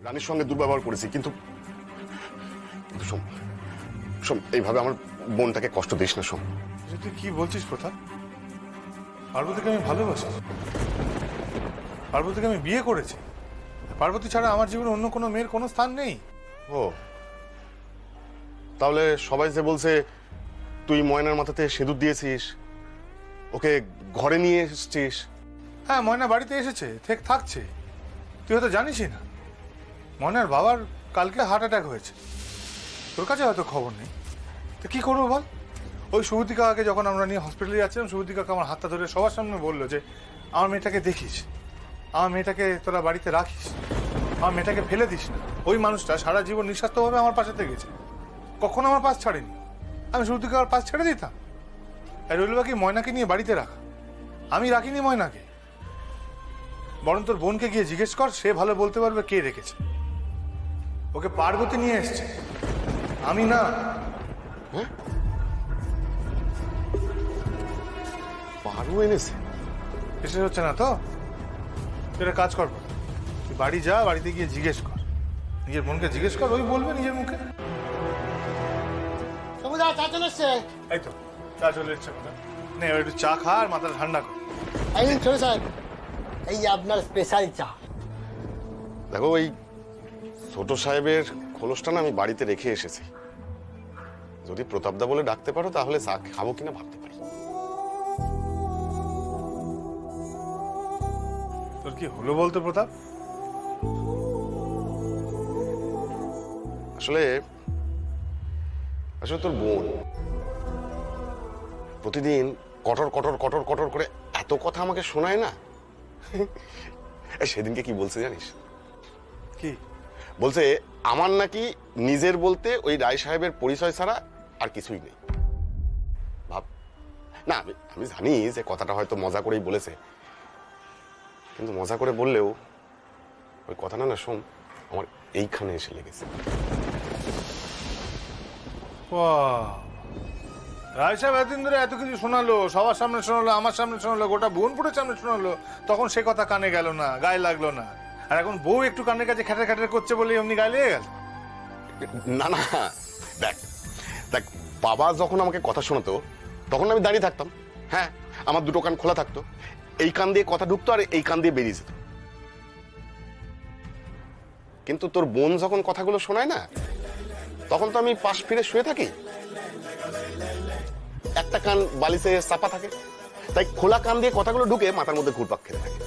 রানীর সঙ্গে দুর্ব্যবহার করেছি, কিন্তু শোন শোন, এইভাবে আমার বোনটাকে কষ্ট দিস না। শোন, তুই কি বলছিস প্রতাপ? পার্বতীকে আমি ভালোবাসি, পার্বতীকে আমি বিয়ে করেছি। পার্বতী ছাড়া আমার জীবনে অন্য কোনো মেয়ের কোনো স্থান নেই। ও তাহলে সবাই যে বলছে তুই ময়নার মাথাতে সিঁদুর দিয়েছিস, ওকে ঘরে নিয়ে এসেছিস। হ্যাঁ, ময়না বাড়িতে এসেছে, থাকছে। তুই হয়তো জানিসই না, ময়নার বাবার কালকে হার্ট অ্যাটাক হয়েছে। তোর কাছে হয়তো খবর নেই। তো কি করবো বল? ওই সুবতী কাকাকে যখন আমরা নিয়ে হসপিটালে যাচ্ছিলাম, সুবতী কাকা আমার হাতটা ধরে সবার সামনে বললো যে আমার মেয়েটাকে দেখিস, আমার মেয়েটাকে তোরা বাড়িতে রাখিস, আমার মেয়েটাকে ফেলে দিস না। ওই মানুষটা সারা জীবন নিঃস্বার্থভাবে আমার পাশে থেকেছে, কখনো আমার পাশ ছাড়েনি। আমি সুবতী কাকার পাশ ছেড়ে দিতাম? আর রইল বাকি ময়নাকে নিয়ে বাড়িতে রাখা। আমি রাখিনি ময়নাকে। বরং তোর বোনকে গিয়ে জিজ্ঞেস কর, সে ভালো বলতে পারবে কে রেখেছে। ওকে পার্বতী নিয়ে এসছে, আমি না। হ্যাঁ, পারু এনেছে? বিশেষ হচ্ছে না তো? তুই একটা কাজ কর, তুই বাড়ি যা, বাড়িতে গিয়ে জিজ্ঞেস কর, নিজের বোনকে জিজ্ঞেস কর, ওই বলবে নিজের মুখে। সমুদা চা চলে এসছে। এই তো চা চলে এসছে। নে একটু চা খা আর মাথাটা ঠান্ডা কর। এই নিন ছোট সাহেব, এই আপনার স্পেশাল চা। দেখো, ওই ছোট সাহেবের খোলসটা না আমি বাড়িতে রেখে এসেছি। যদি প্রতাপদা বলে ডাকতে পারো তাহলে চা খাবো কিনা ভাবতে পারি। তোর কি হলো বলতো প্রতাপ? আসলে আসলে তোর বোন প্রতিদিন কটর কটর কটর কটর করে এত কথা আমাকে শোনায় না। সেদিনকে কি বলছে জানিস? কি বলছে আমার নাকি নিজের বলতে ওই রায় সাহেবের পরিচয় ছাড়া আর কিছুই নেই। ভাব না, আমি জানি যে কথাটা হয়তো মজা করেই বলেছে, কিন্তু মজা করে বললেও ওই কথাটা না শোন, আমার এইখানে এসে লেগেছে। রায় সাহেব এতদিন ধরে এত কিছু শোনালো, সবার সামনে শোনালো, আমার সামনে শোনালো, গোটা বোনপুরের সামনে শোনালো, তখন সে কথা কানে গেল না, গায়ে লাগলো না। আর এখন বউ একটু কানের কাছে খ্যাটার খ্যাটার করছে বলে এমনি গায়ে লেগে গেল। না না, দেখ দেখ, বাবা যখন আমাকে কথা শোনাতো তখন আমি দাঁড়িয়ে থাকতাম। হ্যাঁ, আমার দুটো কান খোলা থাকতো, এই কান দিয়ে কথা ঢুকতো আর এই কান দিয়ে বেরিয়ে যেত। কিন্তু তোর বোন যখন কথাগুলো শোনায় না, তখন তো আমি পাশ ফিরে শুয়ে থাকি, একটা কান বালিশে চাপা থাকে, তাই খোলা কান দিয়ে কথাগুলো ঢুকে মাথার মধ্যে ঘুরপাক খেতে থাকে।